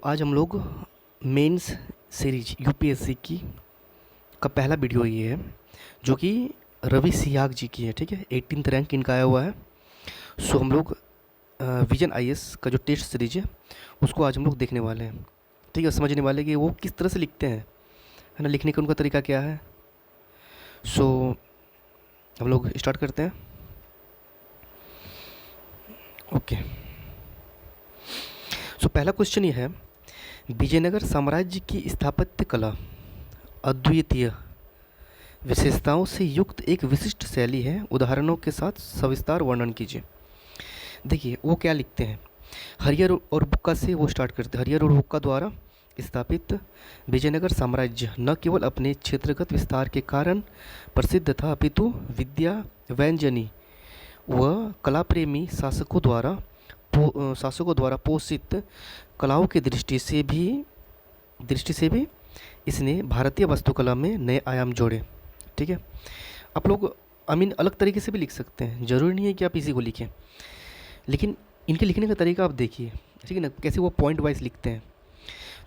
आज हम लोग मेंस सीरीज यूपीएससी की का पहला वीडियो ये है जो कि रवि सिहाग जी की है। ठीक है, 18th रैंक इनका आया हुआ है। सो हम लोग विजन आईएएस का जो टेस्ट सीरीज है उसको आज हम लोग देखने वाले हैं। ठीक है, समझने वाले कि वो किस तरह से लिखते हैं, है ना, लिखने का उनका तरीका क्या है। सो हम लोग स्टार्ट करते हैं। ओके, सो पहला क्वेश्चन ये है, विजयनगर साम्राज्य की स्थापत्य कला अद्वितीय विशेषताओं से युक्त एक विशिष्ट शैली है, उदाहरणों के साथ सविस्तार वर्णन कीजिए। देखिए वो क्या लिखते हैं, हरियर और बुक्का से वो स्टार्ट करते हैं। हरियर और बुक्का द्वारा स्थापित विजयनगर साम्राज्य न केवल अपने क्षेत्रगत विस्तार के कारण प्रसिद्ध था, अपितु विद्या व्यंजनी व कला प्रेमी शासकों द्वारा पोषित कलाओं की दृष्टि से भी इसने भारतीय वास्तुकला में नए आयाम जोड़े। ठीक है, आप लोग अलग तरीके से भी लिख सकते हैं, ज़रूरी नहीं है कि आप इसी को लिखें, लेकिन इनके लिखने का तरीका आप देखिए, ठीक है ना, कैसे वो पॉइंट वाइज लिखते हैं।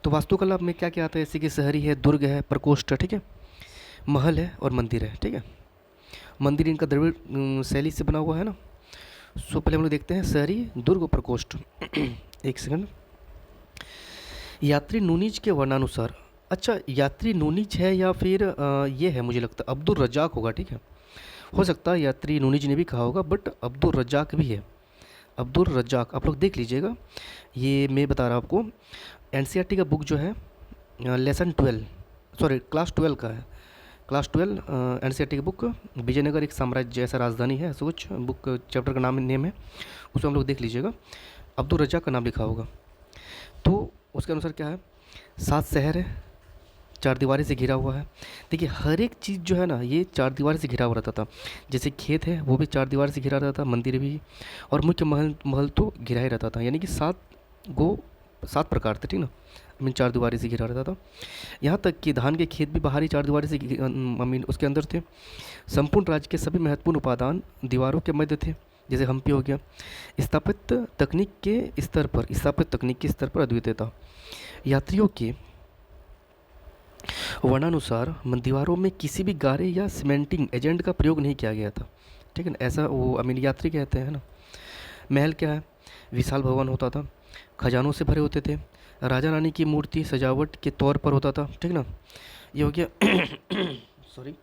तो वास्तुकला में क्या क्या आता है, जैसे कि शहरी है, दुर्ग है, प्रकोष्ठ है, ठीक है, महल है और मंदिर है। ठीक है, मंदिर इनका द्रविड़ शैली से बना हुआ है ना। सो पहले हम लोग देखते हैं शहरी, दुर्ग और प्रकोष्ठ। एक सेकंड। यात्री नूनीज के वर्णानुसार, अच्छा यात्री नूनीज है या फिर ये है, मुझे लगता है अब्दुल रज्जाक होगा। ठीक है, हो सकता है यात्री नूनीज ने भी कहा होगा, बट अब्दुल रज्जाक भी है। अब्दुल रज्जाक आप लोग देख लीजिएगा, ये मैं बता रहा हूँ आपको। एनसीईआरटी का बुक जो है लेसन 12, सॉरी क्लास 12 का है, क्लास 12 एनसीईआरटी की बुक, विजयनगर एक साम्राज्य ऐसा राजधानी है, ऐसा कुछ बुक चैप्टर का नेम है, उसमें हम लोग देख लीजिएगा, अब्दुल रज्जाक का नाम लिखा होगा। तो उसके अनुसार क्या है, 7 शहर है, 4 दीवारी से घिरा हुआ है। देखिए हर एक चीज़ जो है ना, ये 4 दीवारी से घिरा हुआ रहता था। जैसे खेत है वो भी 4 दीवारी से घिरा रहता था, मंदिर भी, और मुख्य महल तो घिरा ही रहता था। यानी कि 7 प्रकार थे, ठीक ना, 4 दीवारी से घिरा रहता था। यहाँ तक कि धान के खेत भी बाहरी 4 दीवारी से उसके अंदर थे। संपूर्ण राज्य के सभी महत्वपूर्ण उपादान दीवारों के मध्य थे, जैसे हम्पी हो गया। स्थापत्य तकनीक के स्तर पर अद्वितीयता, यात्रियों के वर्णानुसार दीवारों में किसी भी गारे या सीमेंटिंग एजेंट का प्रयोग नहीं किया गया था। ठीक है ना, ऐसा वो यात्री कहते हैं ना। महल क्या है, विशाल भवन होता था, खजानों से भरे होते थे, राजा रानी की मूर्ति सजावट के तौर पर होता था। ठीक ना, ये हो गया। सॉरी,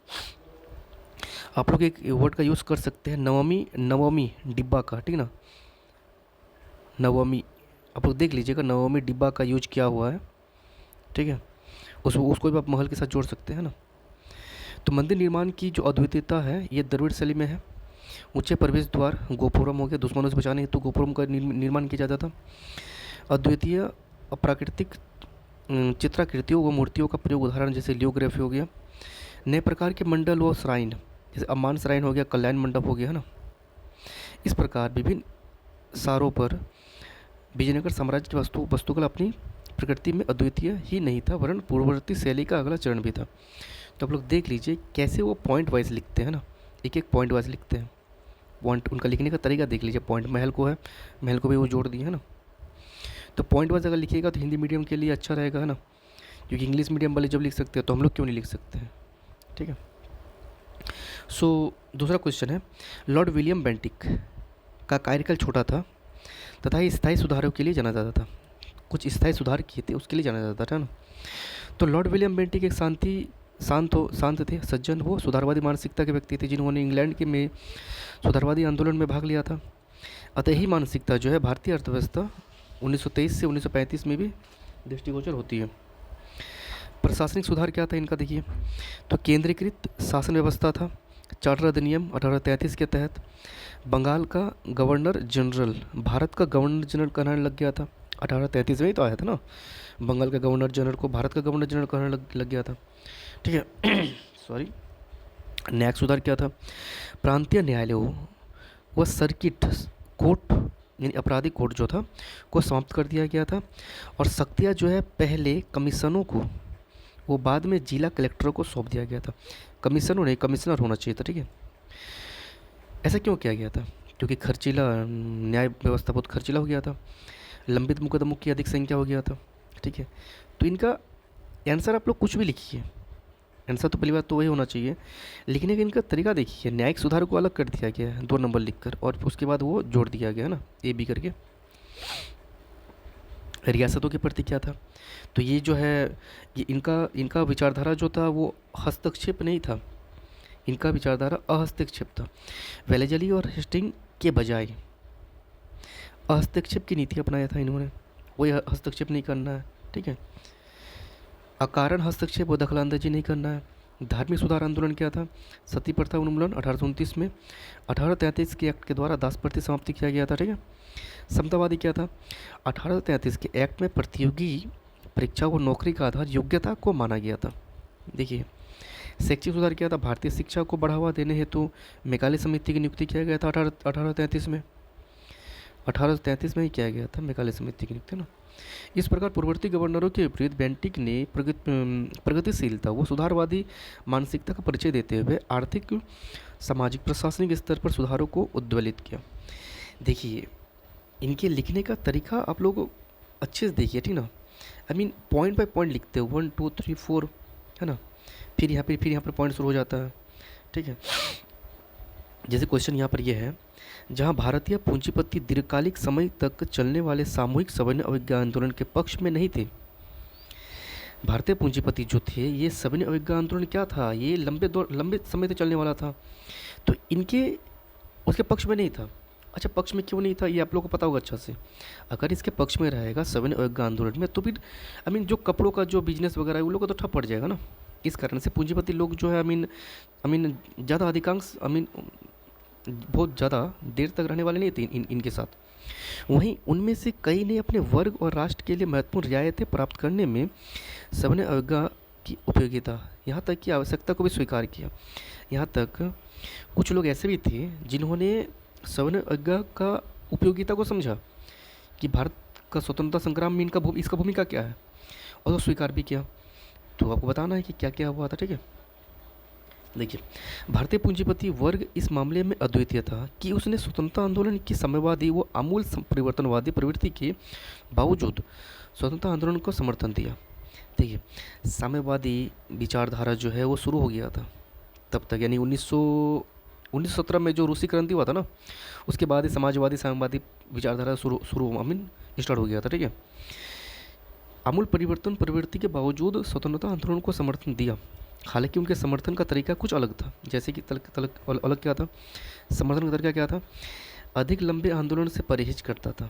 आप लोग एक वर्ड का यूज़ कर सकते हैं, नवमी डिब्बा का। ठीक ना, नवमी आप लोग देख लीजिएगा, नवमी डिब्बा का यूज किया हुआ है। ठीक है, उसको भी आप महल के साथ जोड़ सकते हैं ना। तो मंदिर निर्माण की जो अद्वितीयता है ये द्रविड़ शैली में है। ऊंचे प्रवेश द्वार, गोपुरम हो गया, दुश्मनों से बचाने हेतु गोपुरम का निर्माण किया जाता था। अद्वितीय अप्राकृतिक चित्राकृतियों व मूर्तियों का प्रयोग, उदाहरण जैसे लियोग्राफी हो गया। नए प्रकार के मंडल व श्राइन, जैसे अम्मान श्राइन हो गया, कल्याण मंडप हो गया, है ना। इस प्रकार विभिन्न सारों पर विजयनगर साम्राज्य की वास्तुकला अपनी प्रकृति में अद्वितीय ही नहीं था, वरन पूर्ववर्ती शैली का अगला चरण भी था। तो आप लोग देख लीजिए कैसे वो पॉइंट वाइज लिखते हैं ना, एक एक पॉइंट वाइज लिखते हैं। पॉइंट उनका लिखने का तरीका देख लीजिए, पॉइंट महल को है, महल को भी वो जोड़ दिए है ना। तो पॉइंट वाइज अगर लिखिएगा तो हिंदी मीडियम के लिए अच्छा रहेगा, है ना, क्योंकि इंग्लिश मीडियम वाले जब लिख सकते हैं तो हम लोग क्यों नहीं लिख सकते हैं। ठीक है, सो दूसरा क्वेश्चन है, लॉर्ड विलियम बेंटिक का कार्यकाल छोटा था तथा स्थायी सुधारों के लिए जाना जाता था। कुछ स्थायी सुधार किए थे उसके लिए जाना जाता था ना। तो लॉर्ड विलियम बेंटिक एक शांत थे, सज्जन, वो सुधारवादी मानसिकता के व्यक्ति थे, जिन्होंने इंग्लैंड के में सुधारवादी आंदोलन में भाग लिया था। अतः ही मानसिकता जो है भारतीय अर्थव्यवस्था 1923 से 1935 में भी दृष्टिगोचर होती है। प्रशासनिक सुधार क्या था इनका, देखिए तो केंद्रीकृत शासन व्यवस्था था। चार्टर अधिनियम 1833 के तहत बंगाल का गवर्नर जनरल भारत का गवर्नर जनरल कहलाने लग गया था। 1833 में ही तो आया था ना, बंगाल का गवर्नर जनरल को भारत का गवर्नर जनरल कहने लग गया था। ठीक है। सॉरी, न्यायिक सुधार क्या था, प्रांतीय न्यायालयों व सर्किट कोर्ट यानी आपराधिक कोर्ट जो था को समाप्त कर दिया गया था, और शक्तियाँ जो है पहले कमीशनों को वो बाद में जिला कलेक्टरों को सौंप दिया गया था। कमीशनों नहीं, कमिश्नर होना चाहिए था। ठीक है, ऐसा क्यों किया गया था, क्योंकि खर्चीला न्याय व्यवस्था बहुत खर्चीला हो गया था, लंबित मुकदमों की अधिक संख्या हो गया था। ठीक है। तो इनका आंसर आप लोग कुछ भी लिखिए, आंसर तो पहली बात तो वही होना चाहिए। लिखने का इनका तरीका देखिए, न्यायिक सुधार को अलग कर दिया गया है 2 नंबर लिखकर, और उसके बाद वो जोड़ दिया गया है ना ए बी करके। रियासतों के प्रति क्या था, तो ये जो है ये इनका इनका विचारधारा जो था वो हस्तक्षेप नहीं था, इनका विचारधारा अहस्तक्षेप था। वेलेजली और हेस्टिंग के बजाय हस्तक्षेप की नीति अपनाया था इन्होंने, कोई हस्तक्षेप नहीं करना है, ठीक है। अकारण हस्तक्षेप और दखलंदाजी नहीं करना है। धार्मिक सुधार आंदोलन क्या था, सती प्रथा उन्मूलन 1829 में, 1833 के एक्ट के द्वारा दास प्रथा समाप्ति किया गया था, ठीक है। समतावादी क्या था, 1833 के एक्ट में प्रतियोगी परीक्षा को नौकरी का आधार योग्यता को माना गया था। देखिए शैक्षिक सुधार क्या था, भारतीय शिक्षा को बढ़ावा देने हेतु मेघालय समिति की नियुक्ति किया गया था 1833 में, 1833 में ही किया गया था मेघालय समिति की नियुक्ति ना। इस प्रकार पूर्ववर्ती गवर्नरों के विपरीत बेंटिक ने प्रगतिशीलता व सुधारवादी मानसिकता का परिचय देते हुए आर्थिक सामाजिक प्रशासनिक स्तर पर सुधारों को उद्वेलित किया। देखिए इनके लिखने का तरीका आप लोग अच्छे से देखिए, ठीक ना। I mean point by point लिखते हो, 1 2 3 4 है ना, फिर यहाँ पर पॉइंट शुरू हो जाता है, ठीक है। जैसे क्वेश्चन यहाँ पर यह है, जहाँ भारतीय पूंजीपति दीर्घकालिक समय तक चलने वाले सामूहिक सविनय अवज्ञा आंदोलन के पक्ष में नहीं थे। भारतीय पूंजीपति जो थे ये सविनय अवज्ञा आंदोलन क्या था, ये लंबे समय तक चलने वाला था, तो इनके उसके पक्ष में नहीं था। अच्छा पक्ष में क्यों नहीं था ये आप लोगों को पता होगा अच्छा से। अगर इसके पक्ष में रहेगा सविनय अवज्ञा आंदोलन में तो फिर आई मीन जो कपड़ों का जो बिजनेस वगैरह है उन लोगों का तो ठप पड़ जाएगा ना। इस कारण से पूंजीपति लोग जो है आई मीन ज़्यादा अधिकांश बहुत ज़्यादा देर तक रहने वाले नहीं थे इनके साथ। वहीं उनमें से कई ने अपने वर्ग और राष्ट्र के लिए महत्वपूर्ण रियायतें प्राप्त करने में सविनय अवज्ञा की उपयोगिता यहाँ तक की आवश्यकता को भी स्वीकार किया। यहाँ तक कुछ लोग ऐसे भी थे जिन्होंने सविनय अवज्ञा का उपयोगिता को समझा कि भारत का स्वतंत्रता संग्राम में इसका भूमिका क्या है, और तो स्वीकार भी किया। तो आपको बताना है कि क्या क्या हुआ था, ठीक है। देखिए भारतीय पूंजीपति वर्ग इस मामले में अद्वितीय था कि उसने स्वतंत्रता आंदोलन की साम्यवादी व आमूल परिवर्तनवादी प्रवृत्ति के बावजूद स्वतंत्रता आंदोलन को समर्थन दिया। देखिए साम्यवादी विचारधारा जो है वो शुरू हो गया था तब तक, यानी 1917 में जो रूसी क्रांति हुआ था ना, उसके बाद ही समाजवादी साम्यवादी विचारधारा शुरू स्टार्ट हो गया था, ठीक है। आमूल परिवर्तन प्रवृत्ति के बावजूद स्वतंत्रता आंदोलन को समर्थन दिया। हालांकि उनके समर्थन का तरीका कुछ अलग था, जैसे कि अलग क्या था, समर्थन का तरीका क्या था, अधिक लंबे आंदोलन से परहेज करता था।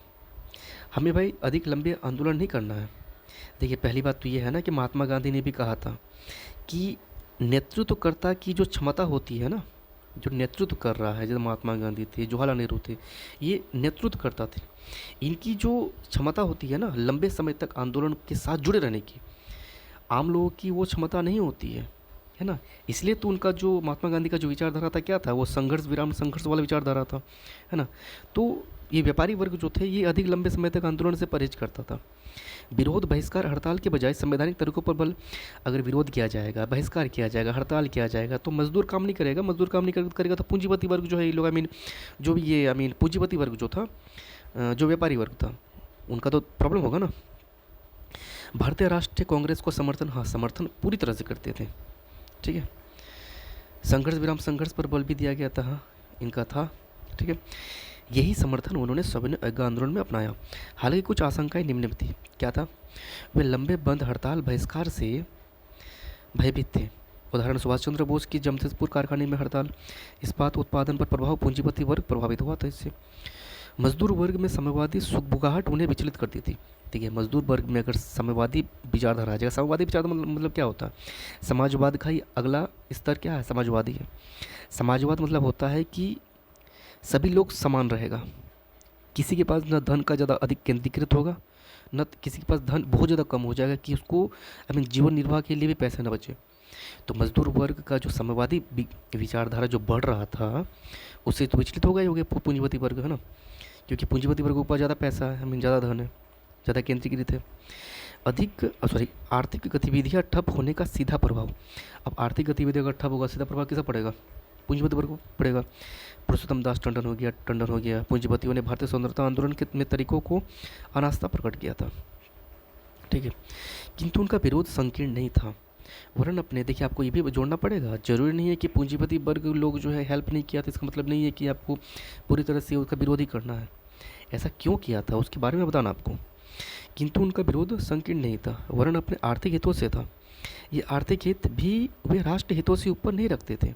हमें भाई अधिक लंबे आंदोलन नहीं करना है। देखिए पहली बात तो ये है ना कि महात्मा गांधी ने भी कहा था कि नेतृत्वकर्ता की जो क्षमता होती है ना, जो नेतृत्व कर रहा है, जैसे महात्मा गांधी थे, जवाहरलाल नेहरू थे, ये नेतृत्व करता थे, इनकी जो क्षमता होती है ना लंबे समय तक आंदोलन के साथ जुड़े रहने की, आम लोगों की वो क्षमता नहीं होती है ना। इसलिए तो उनका जो महात्मा गांधी का जो विचारधारा था क्या था, वो संघर्ष वाला विचारधारा था, है ना। तो ये व्यापारी वर्ग जो थे ये अधिक लंबे समय तक आंदोलन से परहेज करता था। विरोध बहिष्कार हड़ताल के बजाय संवैधानिक तरीकों पर बल, अगर विरोध किया जाएगा, बहिष्कार किया जाएगा, हड़ताल किया जाएगा तो मजदूर काम नहीं करेगा, मजदूर काम नहीं करेगा तो पूंजीपति वर्ग जो है ये लोग जो भी ये पूंजीपति वर्ग जो था, जो व्यापारी वर्ग था, उनका तो प्रॉब्लम होगा ना। भारतीय राष्ट्रीय कांग्रेस को समर्थन पूरी तरह से करते थे, ठीक है। संघर्ष पर बल भी दिया गया था, इनका था, ठीक है। यही समर्थन उन्होंने सविनय अवज्ञा आंदोलन में अपनाया। हालांकि कुछ आशंकाएं निम्न थी, क्या था, वे लंबे बंद हड़ताल बहिष्कार से भयभीत थे। उदाहरण सुभाष चंद्र बोस की जमशेदपुर कारखाने में हड़ताल, इस्पात उत्पादन पर प्रभाव, पूंजीपति वर्ग प्रभावित हुआ था इससे। मजदूर वर्ग में साम्यवादी सुगबुगाहट उन्हें विचलित करती थी। ठीक है, मजदूर वर्ग में अगर साम्यवादी विचारधारा आ जाएगा, साम्यवादी विचारधारा मतलब क्या होता है, समाजवाद का ही अगला स्तर क्या है, समाजवादी है। समाजवाद मतलब होता है कि सभी लोग समान रहेगा, किसी के पास न धन का ज़्यादा अधिक केंद्रीकृत होगा, न किसी के पास धन बहुत ज़्यादा कम हो जाएगा कि उसको जीवन निर्वाह के लिए भी पैसे न बचे। तो मजदूर वर्ग का जो साम्यवादी विचारधारा जो बढ़ रहा था उससे तो विचलित हो गए होंगे पूंजीपति वर्ग, है ना, क्योंकि पूंजीपति वर्ग के ऊपर ज़्यादा पैसा है, ज़्यादा धन है, ज़्यादा केंद्रीकृत है। आर्थिक गतिविधियाँ ठप होने का सीधा प्रभाव। अब आर्थिक गतिविधि अगर ठप होगा, सीधा प्रभाव किसा पड़ेगा, पूंजीपति वर्ग को पड़ेगा। पुरुषोत्तम दास टंडन हो गया, पूंजीपतियों ने भारतीय स्वतंत्रता आंदोलन के में तरीकों को अनास्था प्रकट किया था। ठीक है। किंतु उनका विरोध संकीर्ण नहीं था, वरन अपने, देखिए आपको ये भी जोड़ना पड़ेगा, ज़रूरी नहीं है कि पूंजीपति वर्ग लोग जो है हेल्प नहीं किया, तो इसका मतलब नहीं है कि आपको पूरी तरह से उसका विरोध ही करना है। ऐसा क्यों किया था उसके बारे में बताना आपको। किंतु उनका विरोध संकीर्ण नहीं था, वरन अपने आर्थिक हितों से था। ये आर्थिक हित भी वे राष्ट्र हितों से ऊपर नहीं रखते थे।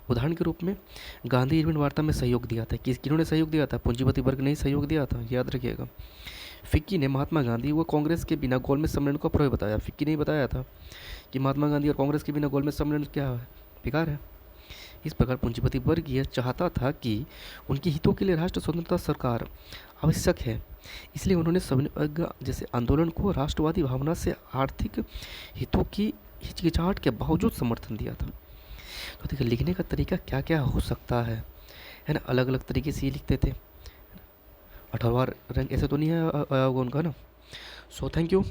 उदाहरण के रूप में गांधी इरविन वार्ता में सहयोग दिया था, किन्होंने सहयोग दिया था, पूंजीपति वर्ग ने ही सहयोग दिया था, याद रखिएगा। फिक्की ने महात्मा गांधी व कांग्रेस के बिना गोलमेज सम्मेलन को अप्रोय बताया। फिक्की ने बताया था कि महात्मा गांधी और कांग्रेस के बिना गोलमेज सम्मेलन क्या है, बेकार है। इस प्रकार पूंजीपति वर्ग यह चाहता था कि उनके हितों के लिए राष्ट्र स्वतंत्रता सरकार आवश्यक है, इसलिए उन्होंने सविनय जैसे आंदोलन को राष्ट्रवादी भावना से आर्थिक हितों की हिचकिचाहट के बावजूद समर्थन दिया था। तो देखिए लिखने का तरीका क्या क्या हो सकता है ना, अलग अलग तरीके से ये लिखते थे। 18वां रंग ऐसे तो नहीं है उनका ना। So thank you.